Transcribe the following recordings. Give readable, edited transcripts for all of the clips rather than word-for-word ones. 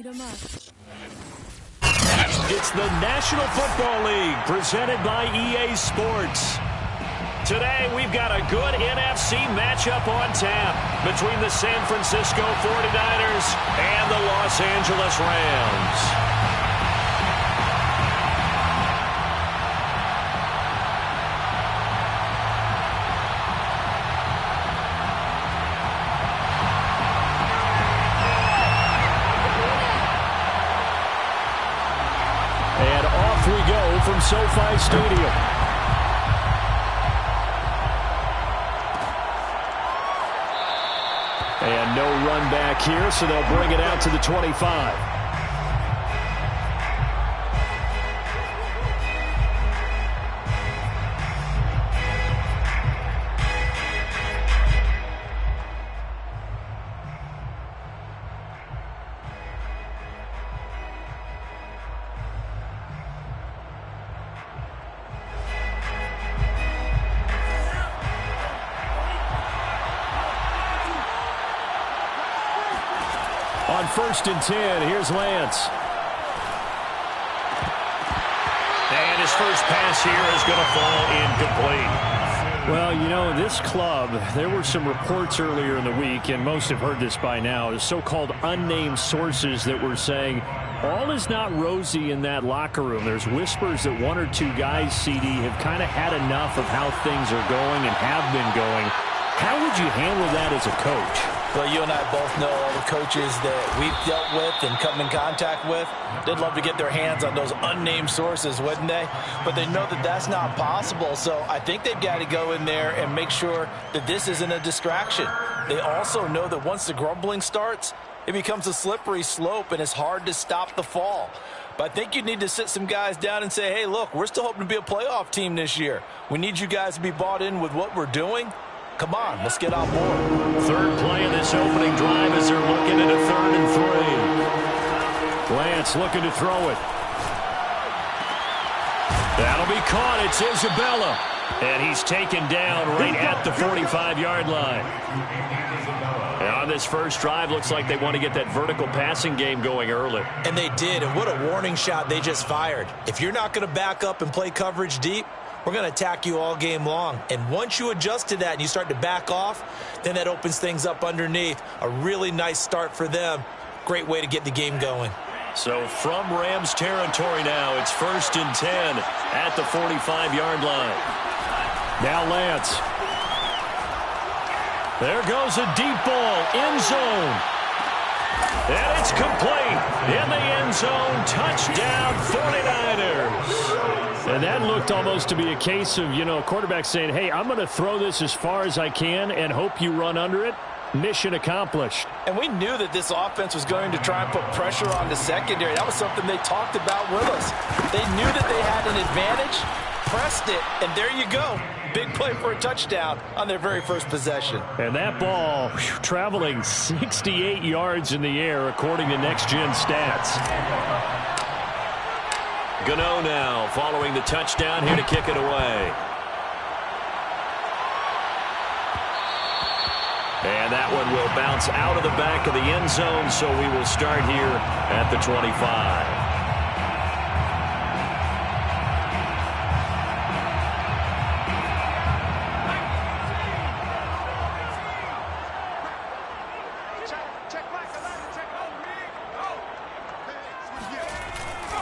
'em up. It's the National Football League presented by EA Sports. Today, we've got a good NFC matchup on tap between the San Francisco 49ers and the Los Angeles Rams. And off we go from SoFi Stadium. And no run back here, so they'll bring it out to the 25. On 1st and 10, here's Lance. And his first pass here is going to fall incomplete. Well, you know, this club, there were some reports earlier in the week, and most have heard this by now, the so-called unnamed sources that were saying all is not rosy in that locker room. There's whispers that one or two guys, CD, have kind of had enough of how things are going and have been going. How would you handle that as a coach? Well, you and I both know all the coaches that we've dealt with and come in contact with. They'd love to get their hands on those unnamed sources, wouldn't they? But they know that that's not possible. So I think they've got to go in there and make sure that this isn't a distraction. They also know that once the grumbling starts, it becomes a slippery slope and it's hard to stop the fall. But I think you need to sit some guys down and say, hey, look, we're still hoping to be a playoff team this year. We need you guys to be bought in with what we're doing. Come on, let's get on board. Third play of this opening drive as they're looking at a 3rd and 3. Lance looking to throw it. That'll be caught. It's Isabella. And he's taken down right at the 45-yard line. And on this first drive, looks like they want to get that vertical passing game going early. And they did, and what a warning shot they just fired. If you're not going to back up and play coverage deep, we're going to attack you all game long. And once you adjust to that and you start to back off, then that opens things up underneath. A really nice start for them. Great way to get the game going. So from Rams territory now, it's 1st and 10 at the 45-yard line. Now Lance. There goes a deep ball, end zone. And it's complete. In the end zone, touchdown 49ers. And that looked almost to be a case of, you know, quarterback saying, hey, I'm going to throw this as far as I can and hope you run under it. Mission accomplished. And we knew that this offense was going to try and put pressure on the secondary. That was something they talked about with us. They knew that they had an advantage, pressed it, and there you go. Big play for a touchdown on their very first possession. And that ball traveling 68 yards in the air according to next-gen stats. Gano now following the touchdown here to kick it away. And that one will bounce out of the back of the end zone, so we will start here at the 25.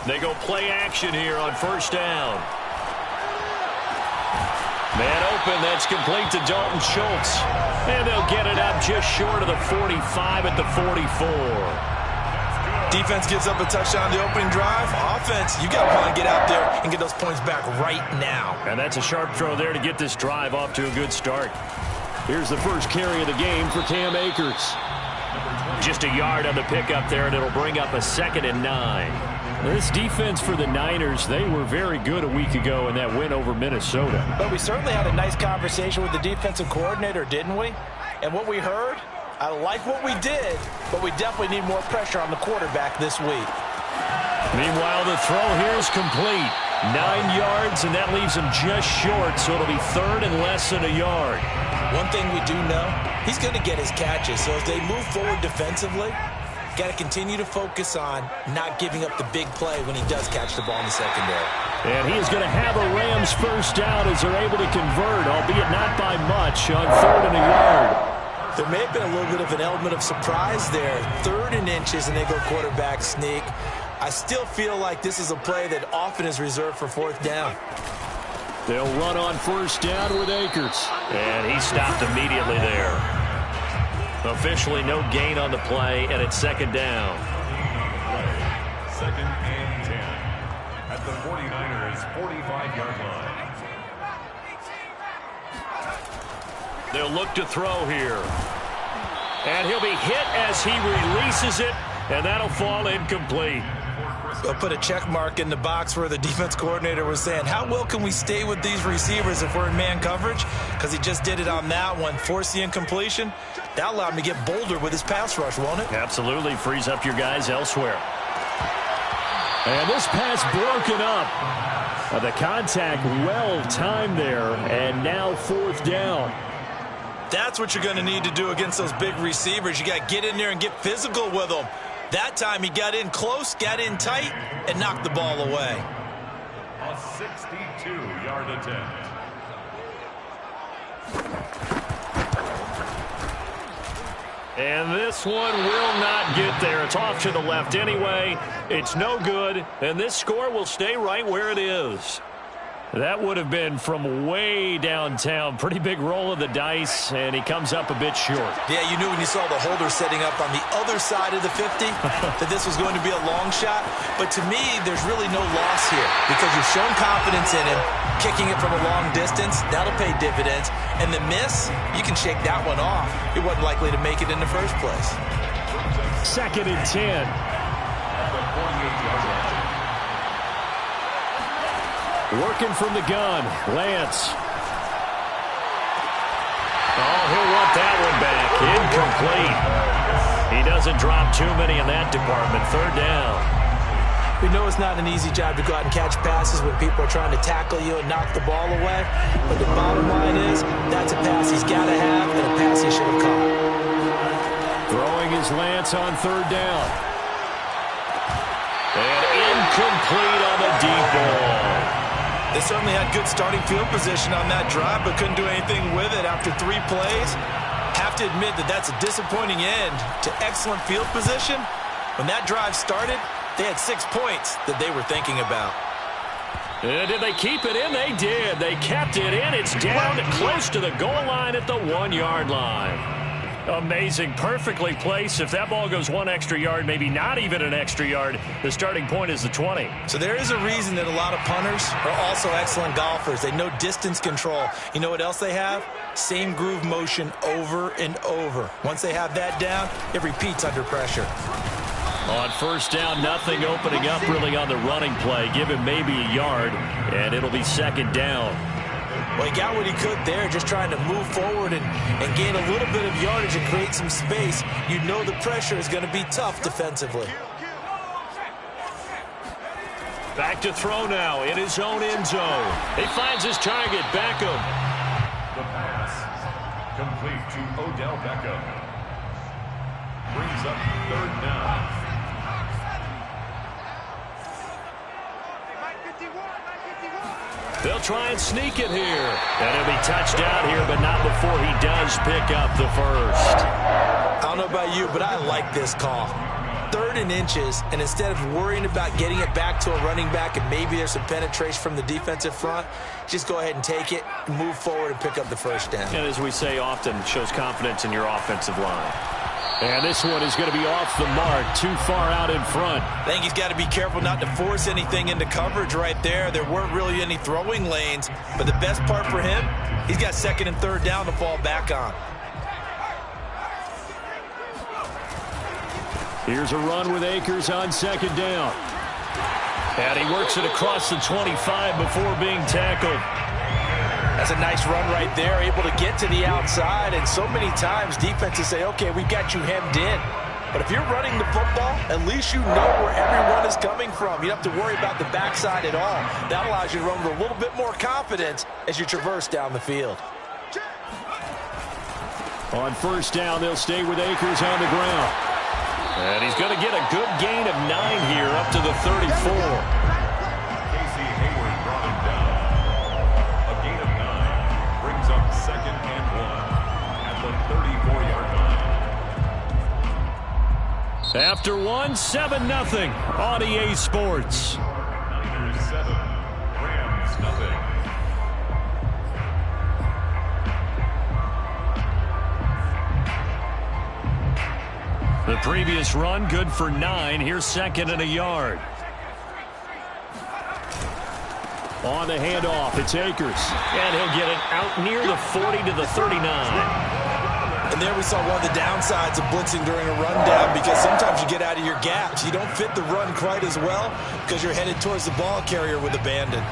They go play action here on 1st down. Man open, that's complete to Dalton Schultz. And they'll get it up just short of the 45 at the 44. Defense gives up a touchdown on the opening drive. Offense, you got to want to get out there and get those points back right now. And that's a sharp throw there to get this drive off to a good start. Here's the first carry of the game for Cam Akers. Just a yard on the pickup there, and it'll bring up a 2nd and 9. This defense for the Niners, they were very good a week ago in that win over Minnesota. But we certainly had a nice conversation with the defensive coordinator, didn't we? And what we heard, I like what we did, but we definitely need more pressure on the quarterback this week. Meanwhile, the throw here is complete. 9 yards, and that leaves him just short, so it'll be 3rd and less than a yard. One thing we do know, he's going to get his catches. So as they move forward defensively, Got to continue to focus on not giving up the big play when he does catch the ball in the secondary. And he is going to have a Rams first down as they're able to convert, albeit not by much, on 3rd and a yard. There may have been a little bit of an element of surprise there. 3rd and inches, and they go quarterback sneak. I still feel like this is a play that often is reserved for 4th down. They'll run on 1st down with Akers. And he stopped immediately there. Officially no gain on the play, and it's 2nd down. 2nd and 10 at the 49ers' 45-yard line. They'll look to throw here. And he'll be hit as he releases it, and that'll fall incomplete. I'll put a check mark in the box where the defense coordinator was saying, how well can we stay with these receivers if we're in man coverage? Because he just did it on that one, force the incompletion. That allowed him to get bolder with his pass rush, won't it? Absolutely, frees up your guys elsewhere. And this pass broken up. The contact well timed there, and now 4th down. That's what you're going to need to do against those big receivers. You got to get in there and get physical with them. That time he got in close, got in tight, and knocked the ball away. A 62-yard attempt. And this one will not get there. It's off to the left anyway. It's no good, and this score will stay right where it is. That would have been from way downtown. Pretty big roll of the dice, and he comes up a bit short. Yeah, you knew when you saw the holder setting up on the other side of the 50 that this was going to be a long shot. But to me, there's really no loss here because you've shown confidence in him. Kicking it from a long distance, that'll pay dividends. And the miss, you can shake that one off. It wasn't likely to make it in the first place. 2nd and 10. At the 48-yard line. Working from the gun, Lance. Oh, he'll want that one back. Incomplete. He doesn't drop too many in that department. 3rd down. We know it's not an easy job to go out and catch passes when people are trying to tackle you and knock the ball away. But the bottom line is, that's a pass he's got to have and a pass he should have caught. Throwing his Lance on 3rd down. And incomplete on the deep ball. They certainly had good starting field position on that drive, but couldn't do anything with it after 3 plays. Have to admit that that's a disappointing end to excellent field position. When that drive started, they had 6 points that they were thinking about. And did they keep it in? They did. They kept it in. It's down close to the goal line at the 1-yard line. Amazing. Perfectly placed. If that ball goes 1 extra yard, maybe not even an extra yard, the starting point is the 20. So there is a reason that a lot of punters are also excellent golfers. They know distance control. You know what else they have? Same groove motion over and over. Once they have that down, it repeats under pressure. On 1st down, nothing opening up really on the running play. Give him maybe a yard, and it'll be 2nd down. Well, he got what he could there, just trying to move forward and gain a little bit of yardage and create some space. You know the pressure is going to be tough defensively. Back to throw now in his own end zone. He finds his target, Beckham. The pass complete to Odell Beckham. Brings up 3rd down. They'll try and sneak it here. And he'll be touched down here, but not before he does pick up the first. I don't know about you, but I like this call. 3rd and inches, and instead of worrying about getting it back to a running back and maybe there's some penetration from the defensive front, just go ahead and take it, move forward, and pick up the first down. And as we say often, shows confidence in your offensive line. And this one is going to be off the mark, too far out in front. I think he's got to be careful not to force anything into coverage right there. There weren't really any throwing lanes, but the best part for him, he's got 2nd and 3rd down to fall back on. Here's a run with Akers on 2nd down. And he works it across the 25 before being tackled. That's a nice run right there, able to get to the outside. And so many times defenses say, okay, we've got you hemmed in. But if you're running the football, at least you know where everyone is coming from. You don't have to worry about the backside at all. That allows you to run with a little bit more confidence as you traverse down the field. On 1st down, they'll stay with Akers on the ground. And he's going to get a good gain of 9 here up to the 34. Brought him down. A gain of 9 brings up 2nd and 1 at the 34-yard line. After 7-0 on EA Sports. Niners 7, Rams nothing. The previous run good for 9. Here's 2nd and a yard. On the handoff, it's Akers. And he'll get it out near the 40 to the 39. And there we saw one of the downsides of blitzing during a rundown, because sometimes you get out of your gaps. You don't fit the run quite as well because you're headed towards the ball carrier with abandon.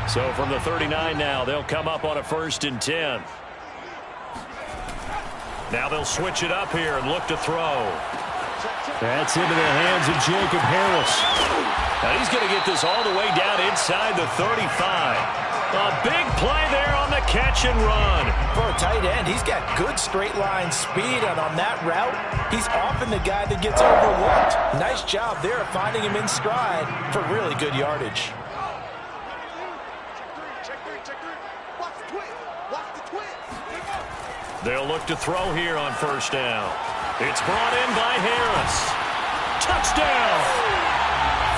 So from the 39 now, they'll come up on a 1st and 10. Now they'll switch it up here and look to throw. That's into the hands of Jacob Harris. Now he's going to get this all the way down inside the 35. A big play there on the catch and run. For a tight end, he's got good straight line speed, and on that route, he's often the guy that gets overlooked. Nice job there of finding him in stride for really good yardage. They'll look to throw here on 1st down. It's brought in by Harris. Touchdown!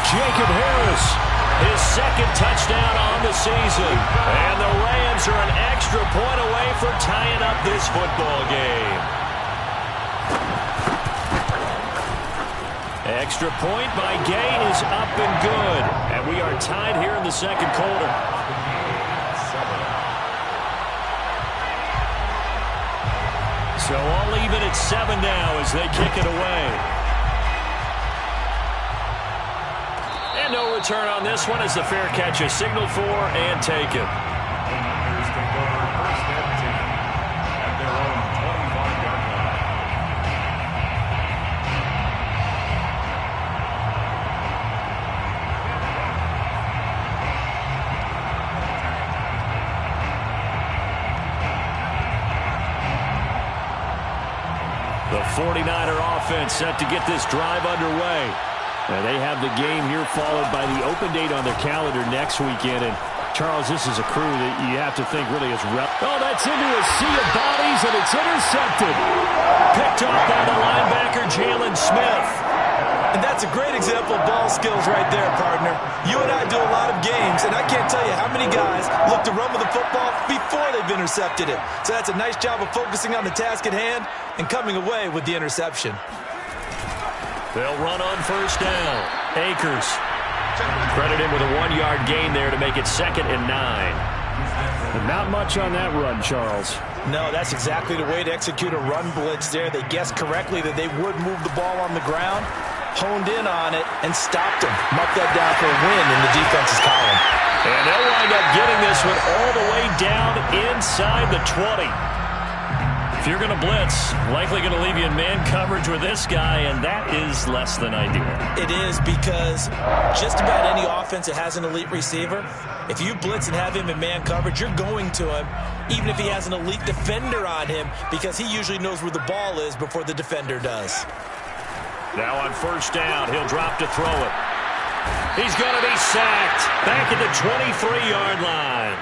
Jacob Harris, his 2nd touchdown on the season. And the Rams are an extra point away from tying up this football game. Extra point by Gain is up and good. And we are tied here in the 2nd quarter. So all even at 7 now as they kick it away. And no return on this one as the fair catch is signaled for and taken. The Niners take over 1st and 10 at their own 25-yard line. The 49er offense set to get this drive underway. And they have the game here followed by the open date on their calendar next weekend. And, Charles, this is a crew that you have to think really is Oh, that's into a sea of bodies, and it's intercepted. Picked up by the linebacker, Jalen Smith. And that's a great example of ball skills right there, partner. You and I do a lot of games, and I can't tell you how many guys look to run with the football before they've intercepted it. So that's a nice job of focusing on the task at hand and coming away with the interception. They'll run on 1st down. Akers. Credit him with a 1-yard gain there to make it 2nd and 9. And not much on that run, Charles. No, that's exactly the way to execute a run blitz there. They guessed correctly that they would move the ball on the ground, honed in on it, and stopped him. Mark that down for a win in the defense's column. And they'll wind up getting this one all the way down inside the 20. If you're going to blitz, likely going to leave you in man coverage with this guy, and that is less than ideal. It is, because just about any offense that has an elite receiver, if you blitz and have him in man coverage, you're going to him, even if he has an elite defender on him, because he usually knows where the ball is before the defender does. Now on 1st down, he'll drop to throw it. He's going to be sacked back at the 23-yard line.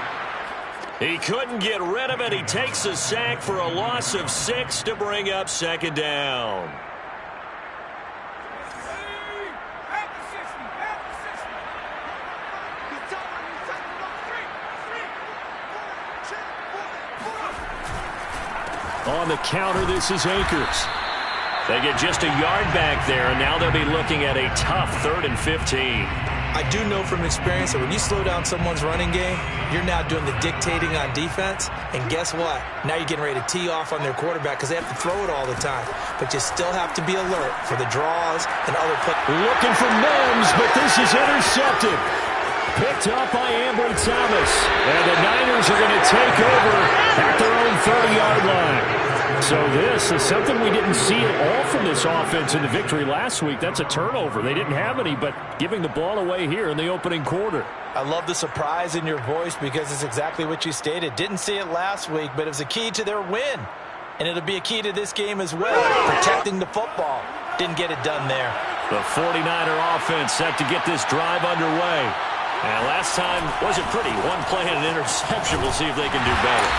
He couldn't get rid of it. He takes a sack for a loss of 6 to bring up 2nd down. On the counter, this is Akers. They get just a yard back there, and now they'll be looking at a tough 3rd and 15. I do know from experience that when you slow down someone's running game, you're now doing the dictating on defense. And guess what? Now you're getting ready to tee off on their quarterback because they have to throw it all the time. But you still have to be alert for the draws and other plays. Looking for Mims, but this is intercepted. Picked up by Ambry Thomas. And the Niners are going to take over at their own 30-yard line. So this is something we didn't see at all from this offense in the victory last week. That's a turnover. They didn't have any, but giving the ball away here in the opening quarter. I love the surprise in your voice because it's exactly what you stated. Didn't see it last week, but it was a key to their win. And it'll be a key to this game as well, protecting the football. Didn't get it done there. The 49er offense set to get this drive underway. And last time wasn't pretty. One play and an interception. We'll see if they can do better.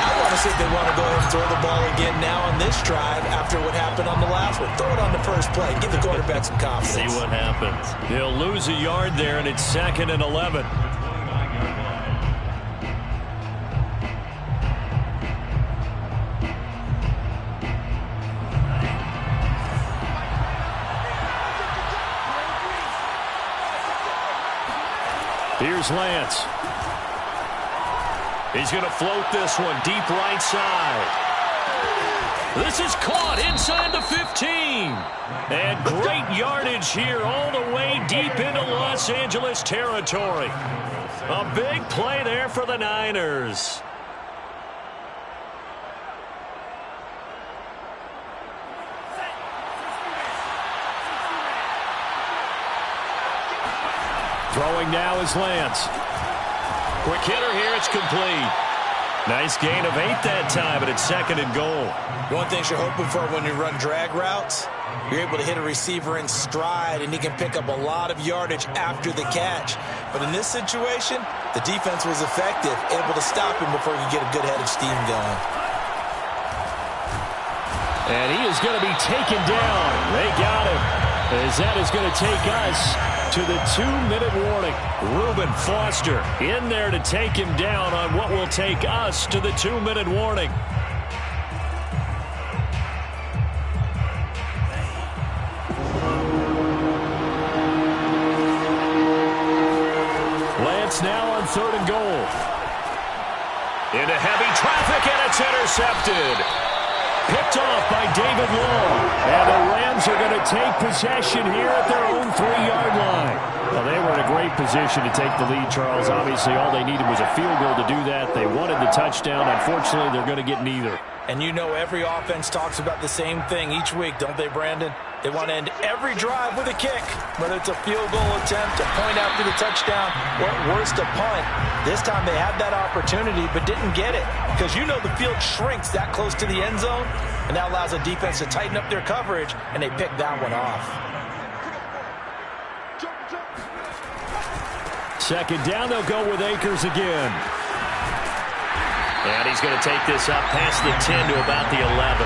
I want to see if they want to go ahead and throw the ball again now on this drive after what happened on the last one. Throw it on the first play. Give the quarterback some confidence. See what happens. He'll lose a yard there, and it's 2nd and 11. Here's Lance. He's going to float this one deep right side. This is caught inside the 15. And great yardage here all the way deep into Los Angeles territory. A big play there for the Niners. Throwing now is Lance. Quick hitter here, it's complete. Nice gain of 8 that time, but it's 2nd and goal. One thing you're hoping for when you run drag routes, you're able to hit a receiver in stride, and he can pick up a lot of yardage after the catch. But in this situation, the defense was effective, able to stop him before he could get a good head of steam going. And he is going to be taken down. They got him. As that is going to take us to the 2-minute warning. Reuben Foster in there to take him down on what will take us to the 2-minute warning. Lance now on 3rd and goal. Into heavy traffic, and it's intercepted. Picked off by David Long. And the Rams are going to take possession here at their own 3-yard line. Well, they were in a great position to take the lead, Charles. Obviously, all they needed was a field goal to do that. They wanted the touchdown. Unfortunately, they're going to get neither. And you know every offense talks about the same thing each week, don't they, Brandon? They want to end every drive with a kick, whether it's a field goal attempt, a point after the touchdown, or at worst a punt. This time they had that opportunity but didn't get it because you know the field shrinks that close to the end zone, and that allows the defense to tighten up their coverage, and they pick that one off. 2nd down, they'll go with Akers again. And he's going to take this up past the 10 to about the 11.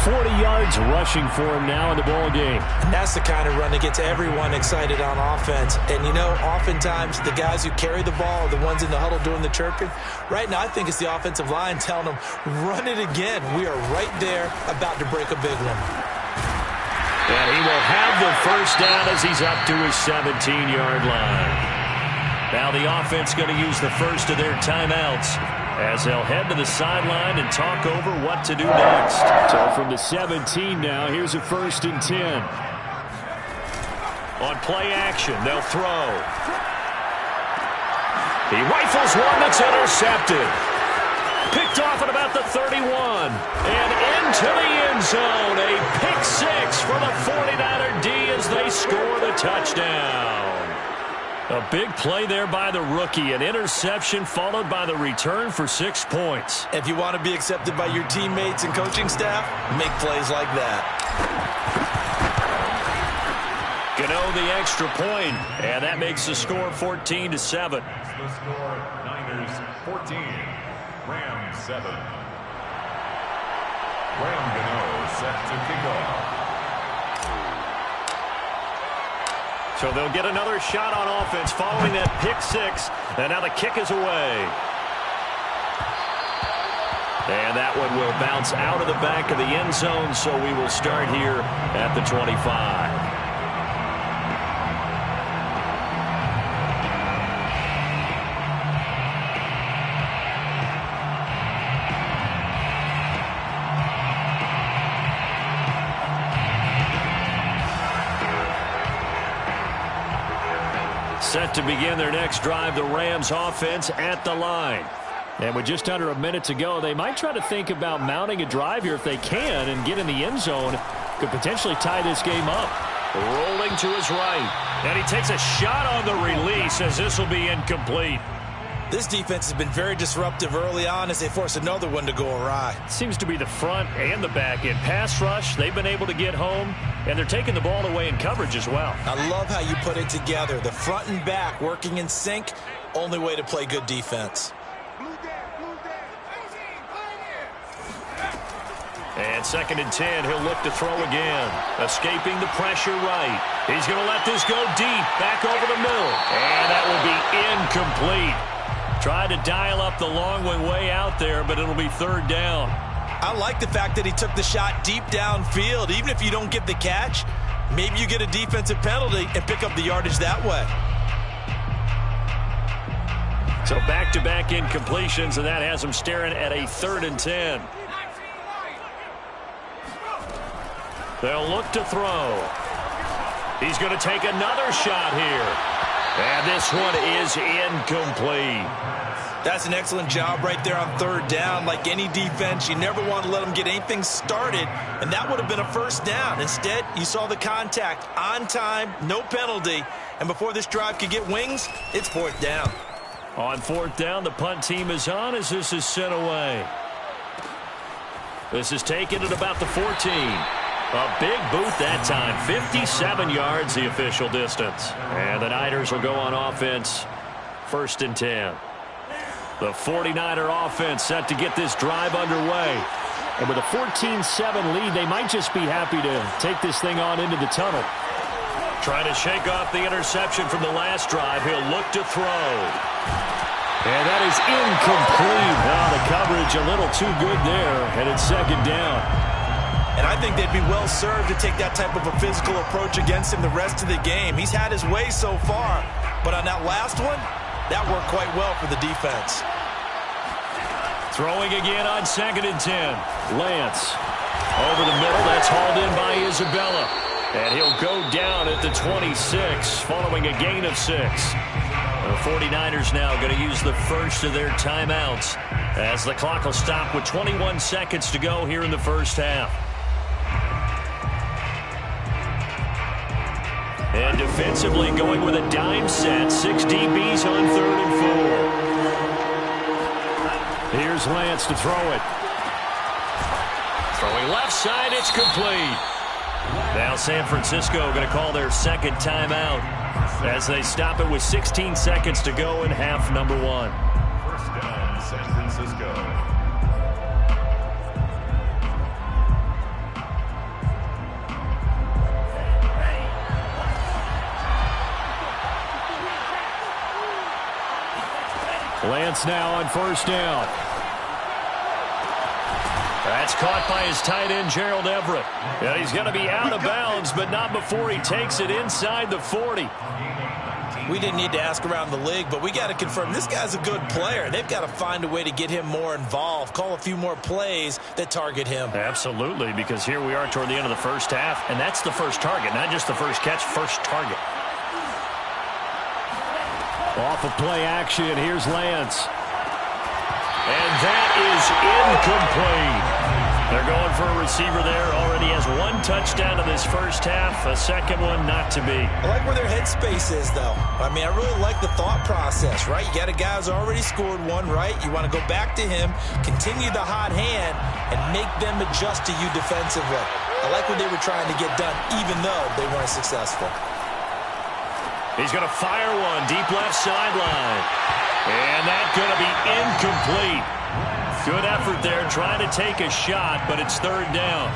40 yards rushing for him now in the ball game. And that's the kind of run that gets everyone excited on offense. And, you know, oftentimes the guys who carry the ball are the ones in the huddle doing the chirping. Right now, I think it's the offensive line telling them, run it again. We are right there about to break a big one. And he will have the first down as he's up to his 17-yard line. Now the offense going to use the first of their timeouts as they'll head to the sideline and talk over what to do next. So from the 17 now, here's a 1st and 10. On play action, they'll throw. He rifles one that's intercepted. Picked off at about the 31. And into the end zone. A pick 6 for the 49er D as they score the touchdown. A big play there by the rookie. An interception followed by the return for 6 points. If you want to be accepted by your teammates and coaching staff, make plays like that. Gano the extra point, and that makes the score 14-7. The score, Niners 14, Rams 7. Ram Gano set to kick off. So they'll get another shot on offense following that pick 6. And now the kick is away. And that one will bounce out of the back of the end zone, so we will start here at the 25. Set to begin their next drive, the Rams offense at the line. And with just under a minute to go, they might try to think about mounting a drive here if they can and get in the end zone. Could potentially tie this game up. Rolling to his right. And he takes a shot on the release as this will be incomplete. This defense has been very disruptive early on as they force another one to go awry. Seems to be the front and the back end. Pass rush, they've been able to get home, and they're taking the ball away in coverage as well. I love how you put it together. The front and back working in sync, only way to play good defense. And 2nd and 10, he'll look to throw again. Escaping the pressure right. He's going to let this go deep, back over the middle. And that will be incomplete. Tried to dial up the long one way out there, but it'll be 3rd down. I like the fact that he took the shot deep downfield. Even if you don't get the catch, maybe you get a defensive penalty and pick up the yardage that way. So back-to-back incompletions, and that has him staring at a 3rd and 10. They'll look to throw. He's going to take another shot here. And this one is incomplete. That's an excellent job right there on 3rd down. Like any defense, you never want to let them get anything started, and that would have been a 1st down. Instead, you saw the contact on time, no penalty, and before this drive could get wings, it's 4th down. On 4th down, the punt team is on as this is sent away. This is taken at about the 14. A big boot that time. 57 yards the official distance. And the Niners will go on offense. 1st and 10. The 49er offense set to get this drive underway. And with a 14-7 lead, they might just be happy to take this thing on into the tunnel. Trying to shake off the interception from the last drive. He'll look to throw. And that is incomplete. Oh, the coverage a little too good there. And it's 2nd down. And I think they'd be well served to take that type of a physical approach against him the rest of the game. He's had his way so far, but on that last one, that worked quite well for the defense. Throwing again on 2nd and 10. Lance over the middle. That's hauled in by Isabella. And he'll go down at the 26 following a gain of 6. The 49ers now going to use the first of their timeouts as the clock will stop with 21 seconds to go here in the 1st half. And defensively going with a dime set. 6 DBs on 3rd and 4. Here's Lance to throw it. Throwing left side, it's complete. Now San Francisco going to call their 2nd timeout as they stop it with 16 seconds to go in half number 1. 1st down, San Francisco. Lance now on 1st down. That's caught by his tight end, Gerald Everett. Yeah, he's going to be out of bounds, but not before he takes it inside the 40. We didn't need to ask around the league, but we got to confirm this guy's a good player. They've got to find a way to get him more involved, call a few more plays that target him. Absolutely, because here we are toward the end of the 1st half, and that's the first target, not just the first catch, first target. Off of play action, here's Lance. And that is incomplete. They're going for a receiver there. Already has 1 touchdown in this 1st half. A 2nd one not to be. I like where their headspace is, though. I mean, I really like the thought process, right? You got a guy who's already scored 1, right? You want to go back to him, continue the hot hand, and make them adjust to you defensively. I like what they were trying to get done, even though they weren't successful. He's going to fire one deep left sideline. And that's going to be incomplete. Good effort there trying to take a shot, but it's 3rd down.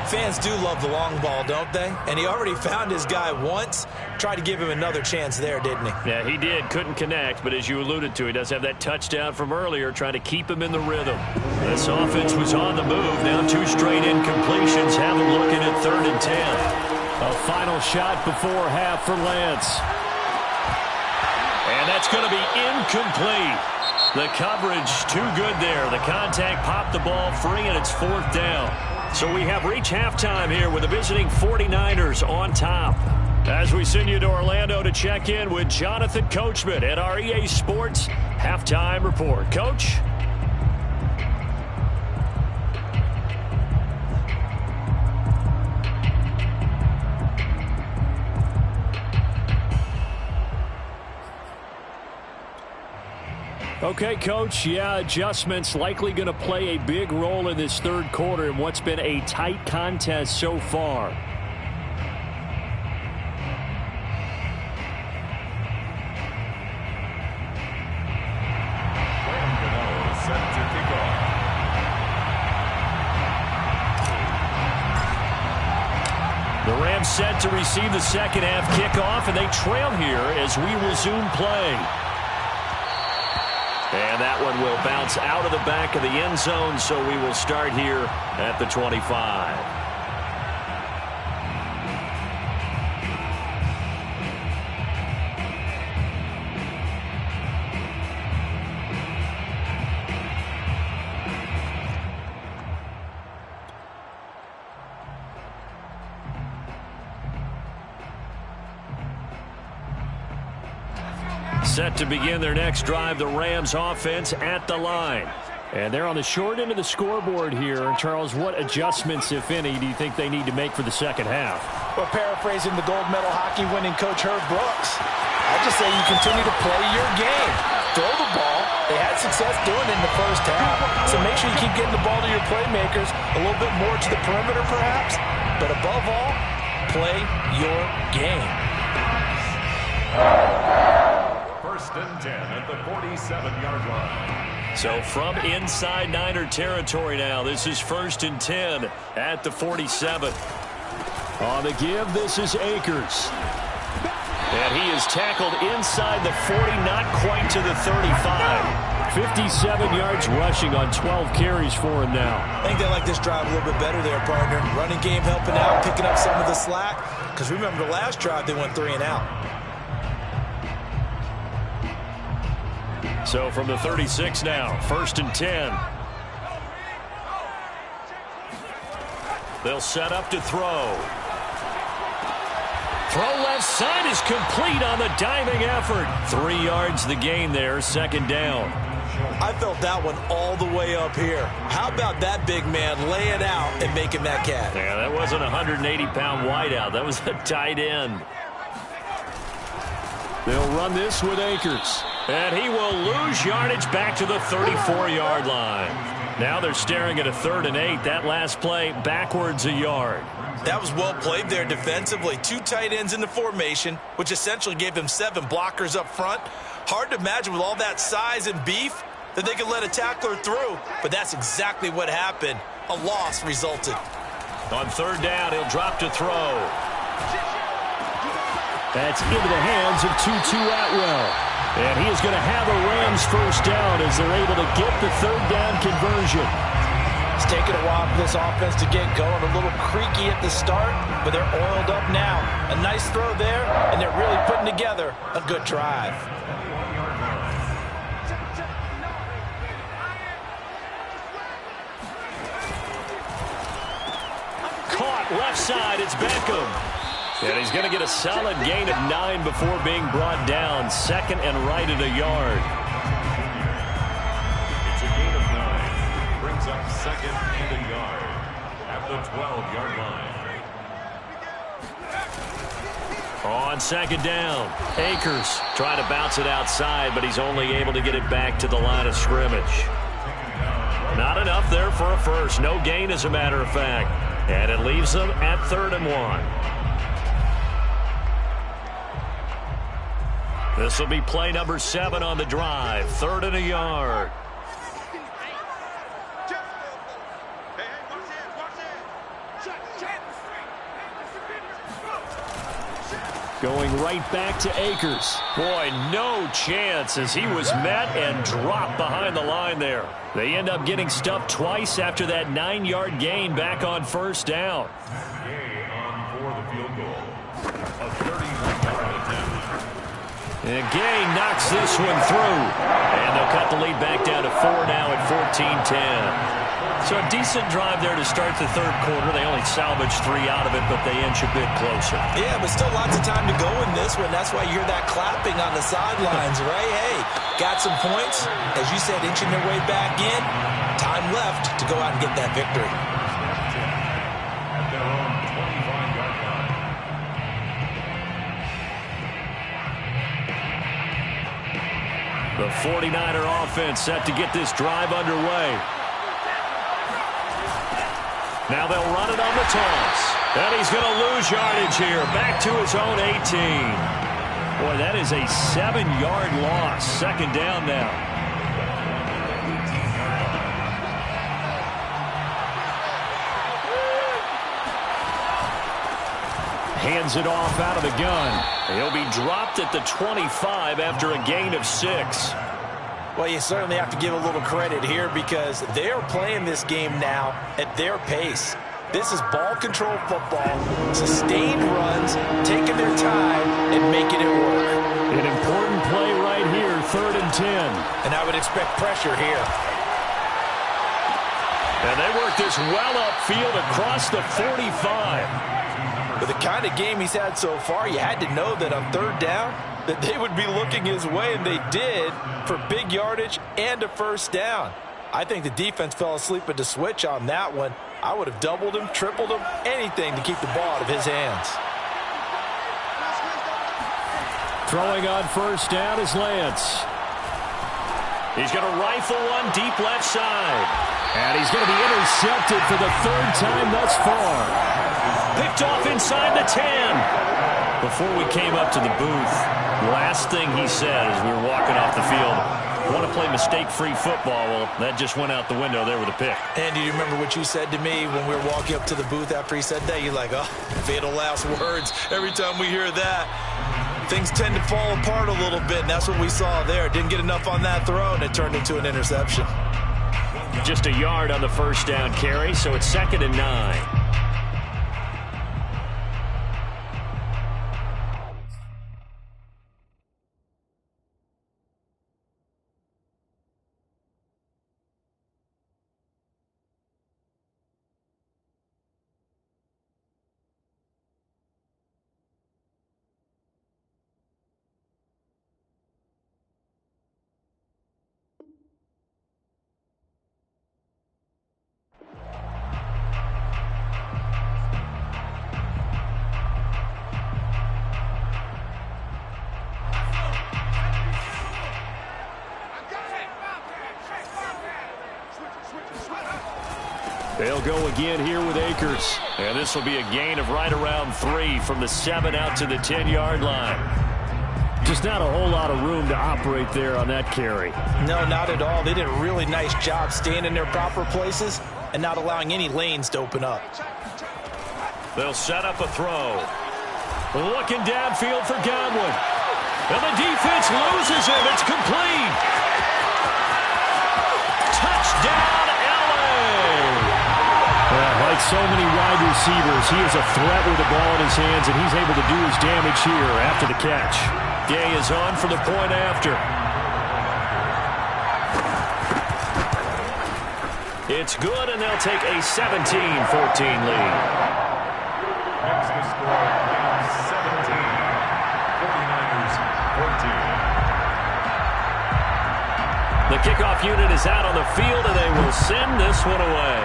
Fans do love the long ball, don't they? And he already found his guy once. Tried to give him another chance there, didn't he? Yeah, he did. Couldn't connect, but as you alluded to, he does have that touchdown from earlier, trying to keep him in the rhythm. This offense was on the move. Now 2 straight incompletions have him looking at 3rd and 10. A final shot before half for Lance. And that's going to be incomplete. The coverage too good there. The contact popped the ball free, and it's 4th down. So we have reached halftime here with the visiting 49ers on top. As we send you to Orlando to check in with Jonathan Coachman at our EA Sports Halftime Report. Coach? Okay, Coach, yeah, adjustments likely going to play a big role in this third quarter in what's been a tight contest so far. Set to kick off. The Rams set to receive the second half kickoff, and they trail here as we resume play. And that one will bounce out of the back of the end zone, so we will start here at the 25. Set to begin their next drive, the Rams offense at the line. And they're on the short end of the scoreboard here. Charles, what adjustments, if any, do you think they need to make for the second half? Well, paraphrasing the gold medal hockey winning coach Herb Brooks, I just say you continue to play your game. Throw the ball. They had success doing it in the first half. So make sure you keep getting the ball to your playmakers, a little bit more to the perimeter perhaps. But above all, play your game. First and 10 at the 47-yard line. So from inside Niner territory now, this is first and 10 at the 47. On the give, this is Akers. And he is tackled inside the 40, not quite to the 35. 57 yards rushing on 12 carries for him now. I think they like this drive a little bit better there, partner. Running game helping out, picking up some of the slack. Because remember, the last drive they went 3 and out. So from the 36 now, first and 10. They'll set up to throw. Throw left side is complete on the diving effort. 3 yards the gain there, second down. I felt that one all the way up here. How about that big man laying out and making that catch? Yeah, that wasn't a 180-pound wideout. That was a tight end. They'll run this with Akers. And he will lose yardage back to the 34-yard line. Now they're staring at a 3rd and 8. That last play backwards a yard. That was well played there defensively. 2 tight ends in the formation, which essentially gave them 7 blockers up front. Hard to imagine with all that size and beef that they could let a tackler through. But that's exactly what happened. A loss resulted. On 3rd down, he'll drop to throw. That's into the hands of Tutu Atwell. And he is going to have a Rams first down as they're able to get the 3rd down conversion. It's taken a while for this offense to get going. A little creaky at the start, but they're oiled up now. A nice throw there, and they're really putting together a good drive. Caught left side, it's Beckham. And he's going to get a solid gain of 9 before being brought down. 2nd and right at a yard. It's a gain of 9. Brings up 2nd and a yard at the 12-yard line. On 2nd down, Akers trying to bounce it outside, but he's only able to get it back to the line of scrimmage. Not enough there for a first. No gain, as a matter of fact. And it leaves them at 3rd and 1. This will be play number 7 on the drive. 3rd and a yard. Going right back to Akers. Boy, no chance as he was met and dropped behind the line there. They end up getting stuffed twice after that 9-yard gain back on 1st down. Gay on for the field goal. A 31-yard attempt. And Gay knocks this one through. And they'll cut the lead back down to 4 now at 14-10. So a decent drive there to start the 3rd quarter. They only salvaged 3 out of it, but they inch a bit closer. Yeah, but still lots of time to go in this one. That's why you hear that clapping on the sidelines, right? Hey, got some points. As you said, inching their way back in. Time left to go out and get that victory. At their own 25-yard line. The 49er offense set to get this drive underway. Now they'll run it on the toss. And he's going to lose yardage here. Back to his own 18. Boy, that is a 7-yard loss. Second down now. Hands it off out of the gun. He'll be dropped at the 25 after a gain of 6. Well, you certainly have to give a little credit here because they're playing this game now at their pace. This is ball control football, sustained runs, taking their time and making it work. An important play right here, 3rd and 10. And I would expect pressure here. And they work this well upfield across the 45. With the kind of game he's had so far, you had to know that on 3rd down that they would be looking his way, and they did for big yardage and a 1st down. I think the defense fell asleep at the switch on that one. I would have doubled him, tripled him, anything to keep the ball out of his hands. Throwing on 1st down is Lance. He's going to rifle one deep left side. And he's going to be intercepted for the 3rd time thus far. Picked off inside the 10. Before we came up to the booth, last thing he said as we were walking off the field, want to play mistake-free football. Well, that just went out the window there with a pick. And do you remember what you said to me when we were walking up to the booth after he said that? You're like, oh, fatal last words. Every time we hear that, things tend to fall apart a little bit, and that's what we saw there. Didn't get enough on that throw, and it turned into an interception. Just a yard on the 1st down carry, so it's 2nd and 9. They'll go again here with Akers. And this will be a gain of right around 3 from the 7 out to the 10-yard line. Just not a whole lot of room to operate there on that carry. No, not at all. They did a really nice job staying in their proper places and not allowing any lanes to open up. They'll set up a throw. Looking downfield for Godwin. And the defense loses him. It's complete. Touchdown, LA. Like so many wide receivers, he is a threat with the ball in his hands, and he's able to do his damage here after the catch. Gay is on for the point after. It's good, and they'll take a 17-14 lead. Makes the score now 17. 49ers 14. The kickoff unit is out on the field, and they will send this one away.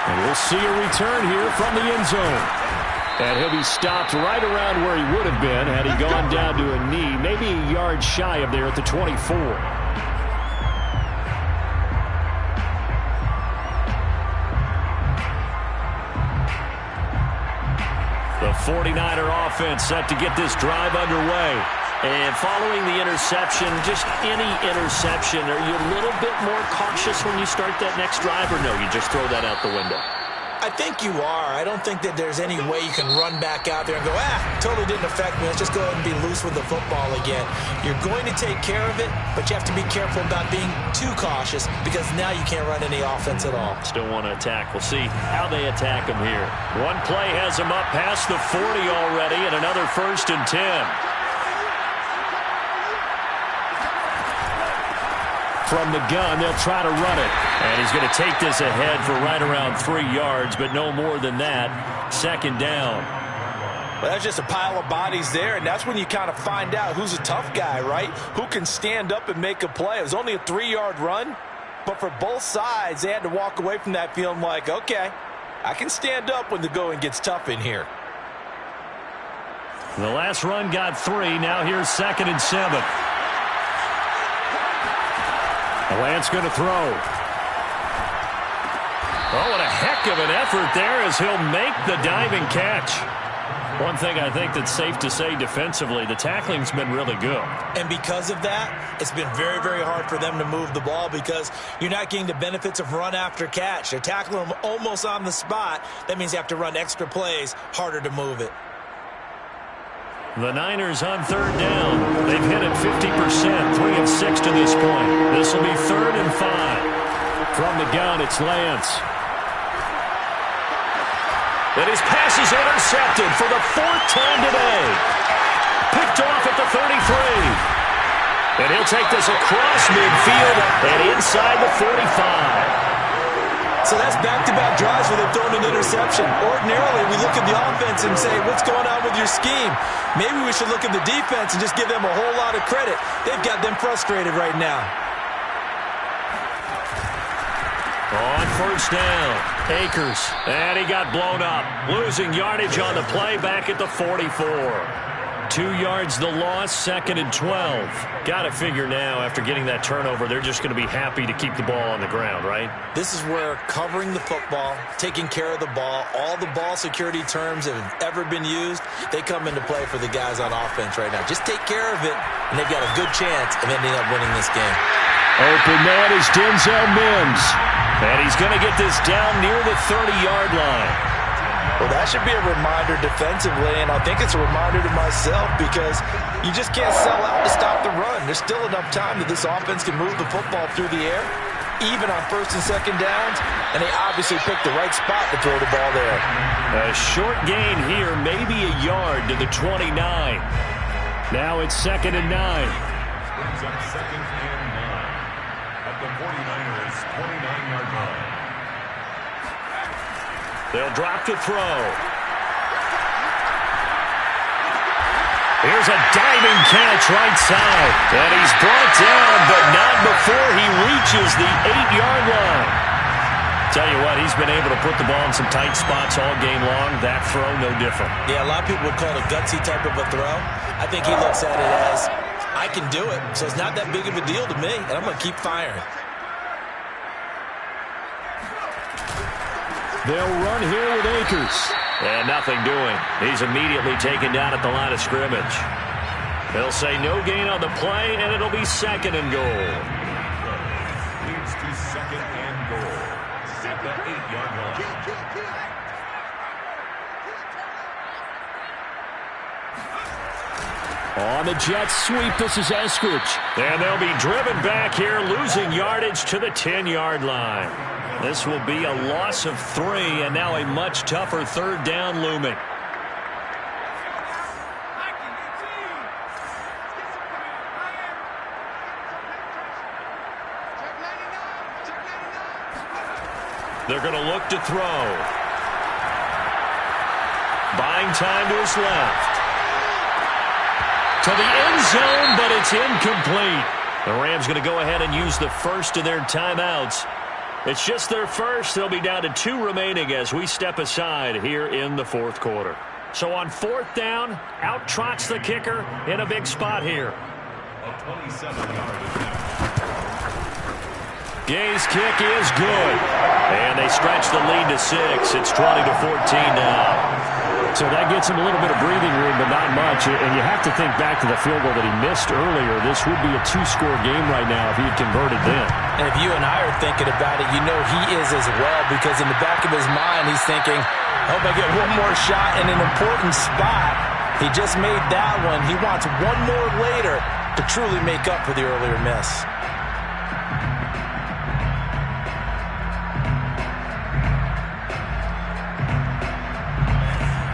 And we'll see a return here from the end zone. And he'll be stopped right around where he would have been had he gone down to a knee, maybe a yard shy of there at the 24. The 49er offense set to get this drive underway. And following the interception, just any interception, are you a little bit more cautious when you start that next drive, or no, you just throw that out the window? I think you are. I don't think that there's any way you can run back out there and go, totally didn't affect me. Let's just go ahead and be loose with the football again. You're going to take care of it, but you have to be careful about being too cautious because now you can't run any offense at all. Still want to attack. We'll see how they attack him here. One play has him up past the 40 already, and another 1st and 10. From the gun, they'll try to run it. And he's going to take this ahead for right around 3 yards, but no more than that. 2nd down. Well, that's just a pile of bodies there, and that's when you kind of find out who's a tough guy, right? Who can stand up and make a play. It was only a 3-yard run, but for both sides, they had to walk away from that feeling like, okay, I can stand up when the going gets tough in here. The last run got 3. Now here's 2nd and 7. Lance going to throw. Oh, what a heck of an effort there as he'll make the diving catch. One thing I think that's safe to say defensively, the tackling's been really good. And because of that, it's been very, very hard for them to move the ball because you're not getting the benefits of run after catch. They're tackling them almost on the spot. That means you have to run extra plays, harder to move it. The Niners on 3rd down. They've hit it 50%, 3 of 6 to this point. This will be 3rd and 5. From the gun, it's Lance. And his pass is intercepted for the 4th time today. Picked off at the 33. And he'll take this across midfield and inside the 45. So that's back-to-back drives where they've thrown an interception. Ordinarily, we look at the offense and say, what's going on with your scheme? Maybe we should look at the defense and just give them a whole lot of credit. They've got them frustrated right now. On 1st down, Akers. And he got blown up. Losing yardage on the play back at the 44. 2 yards the loss, 2nd and 12. Got to figure now, after getting that turnover, they're just going to be happy to keep the ball on the ground, right? This is where covering the football, taking care of the ball, all the ball security terms that have ever been used, they come into play for the guys on offense right now. Just take care of it, and they've got a good chance of ending up winning this game. Open man is Denzel Mims. And he's going to get this down near the 30-yard line. Well, that should be a reminder defensively, and I think it's a reminder to myself because you just can't sell out to stop the run. There's still enough time that this offense can move the football through the air, even on 1st and 2nd downs, and they obviously picked the right spot to throw the ball there. A short gain here, maybe a yard to the 29. Now it's 2nd and 9. Brings up 2nd and 9 at the 49ers' 29-yard line. They'll drop to throw. Here's a diving catch right side. And he's brought down, but not before he reaches the 8-yard line. Tell you what, he's been able to put the ball in some tight spots all game long. That throw, no different. Yeah, a lot of people would call it a gutsy type of a throw. I think he looks at it as, I can do it, so it's not that big of a deal to me, and I'm going to keep firing. They'll run here with Akers. And nothing doing. He's immediately taken down at the line of scrimmage. They'll say no gain on the play, and it'll be 2nd and goal. Leads to 2nd and goal at the 8-yard line. On the jet sweep, this is Eskridge. And they'll be driven back here, losing yardage to the 10-yard line. This will be a loss of 3, and now a much tougher 3rd down looming. They're going to look to throw. Buying time to his left. To the end zone, but it's incomplete. The Rams going to go ahead and use the first of their timeouts. It's just their first. They'll be down to 2 remaining as we step aside here in the 4th quarter. So on 4th down, out trots the kicker in a big spot here. A 27-yard attempt. Gay's kick is good. And they stretch the lead to 6. It's 20-14 now. So that gets him a little bit of breathing room, but not much. And you have to think back to the field goal that he missed earlier. This would be a 2-score game right now if he had converted then. And if you and I are thinking about it, you know he is as well, because in the back of his mind, he's thinking, I hope I get one more shot in an important spot. He just made that one. He wants one more later to truly make up for the earlier miss.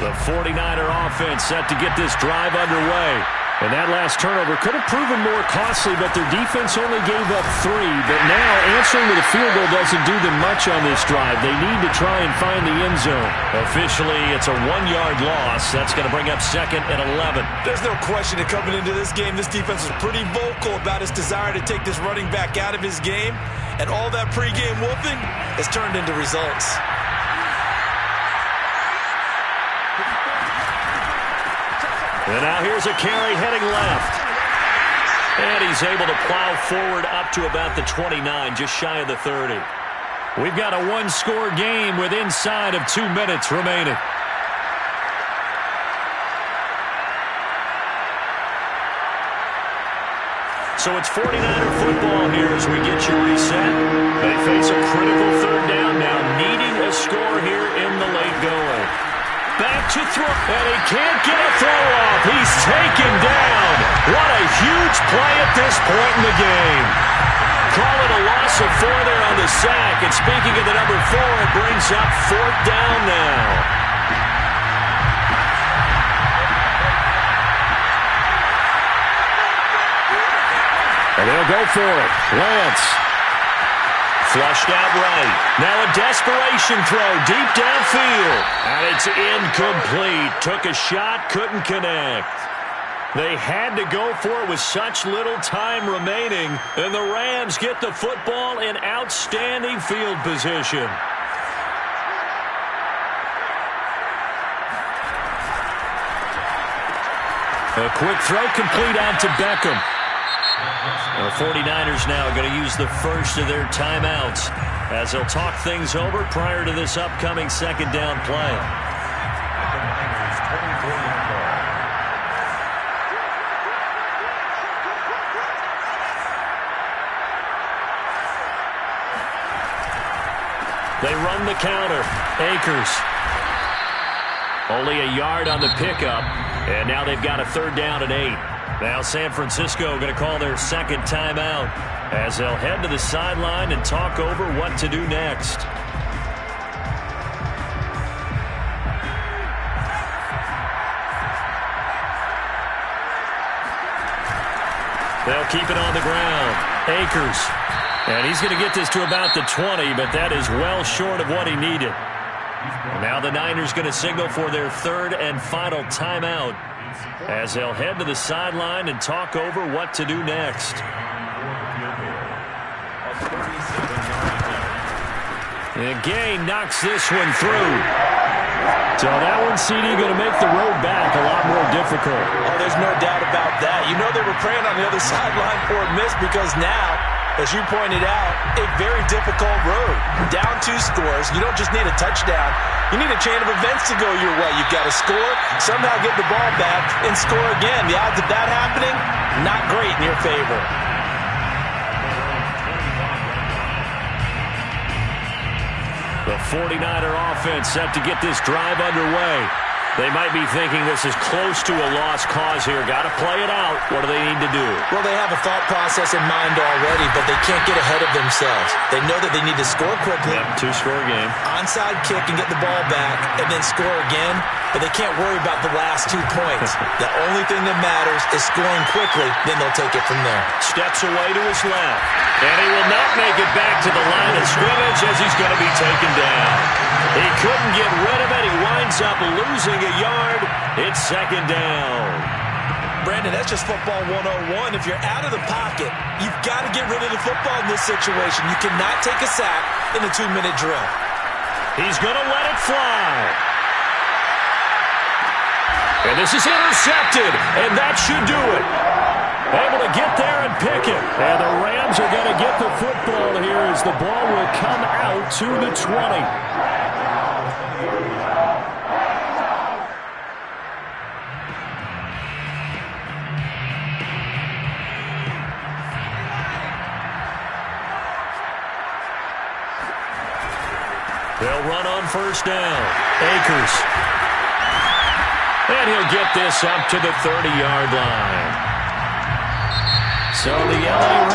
The 49er offense set to get this drive underway. And that last turnover could have proven more costly, but their defense only gave up 3. But now answering with a field goal doesn't do them much on this drive. They need to try and find the end zone. Officially, it's a 1-yard loss. That's going to bring up 2nd and 11. There's no question that coming into this game, this defense was pretty vocal about his desire to take this running back out of his game. And all that pregame whooping has turned into results. And now here's a carry heading left. And he's able to plow forward up to about the 29, just shy of the 30. We've got a one-score game with inside of 2 minutes remaining. So it's 49er football here as we get you reset. They face a critical third down now, needing a score here in the late going. Back to throw, and he can't get a throw off. He's taken down. What a huge play at this point in the game. Call it a loss of 4 there on the sack. And speaking of the number 4, it brings up 4th down now. And they'll go for it. Lance. Flushed out right. Now a desperation throw deep downfield. And it's incomplete. Took a shot, couldn't connect. They had to go for it with such little time remaining. And the Rams get the football in outstanding field position. A quick throw complete out to Beckham. The 49ers now are going to use the first of their timeouts as they'll talk things over prior to this upcoming second down play. They run the counter. Akers. Only a yard on the pickup, and now they've got a third down and 8. Now San Francisco going to call their second timeout as they'll head to the sideline and talk over what to do next. They'll keep it on the ground. Akers. And he's going to get this to about the 20, but that is well short of what he needed. And now the Niners going to signal for their third and final timeout as they'll head to the sideline and talk over what to do next. And Gay knocks this one through. So that one, CD, going to make the road back a lot more difficult. Oh, there's no doubt about that. You know they were praying on the other sideline for a miss because now, as you pointed out, a very difficult road. Down 2 scores. You don't just need a touchdown. You need a chain of events to go your way. You've got to score, somehow get the ball back, and score again. The odds of that happening, not great in your favor. The 49er offense set to get this drive underway. They might be thinking this is close to a lost cause here. Got to play it out. What do they need to do? Well, they have a thought process in mind already, but they can't get ahead of themselves. They know that they need to score quickly. Yep, 2-score game. Onside kick and get the ball back, and then score again. But they can't worry about the last 2 points. The only thing that matters is scoring quickly. Then they'll take it from there. Steps away to his left. And he will not make it back to the line of scrimmage as he's going to be taken down. He couldn't get rid of it. He winds up losing a yard. It's second down. Brandon, that's just football 101. If you're out of the pocket, you've got to get rid of the football in this situation. You cannot take a sack in a 2-minute drill. He's going to let it fly. And this is intercepted, and that should do it. Able to get there and pick it. And the Rams are going to get the football here as the ball will come out to the 20. They'll run on first down. Akers. And he'll get this up to the 30-yard line. So the LA Rams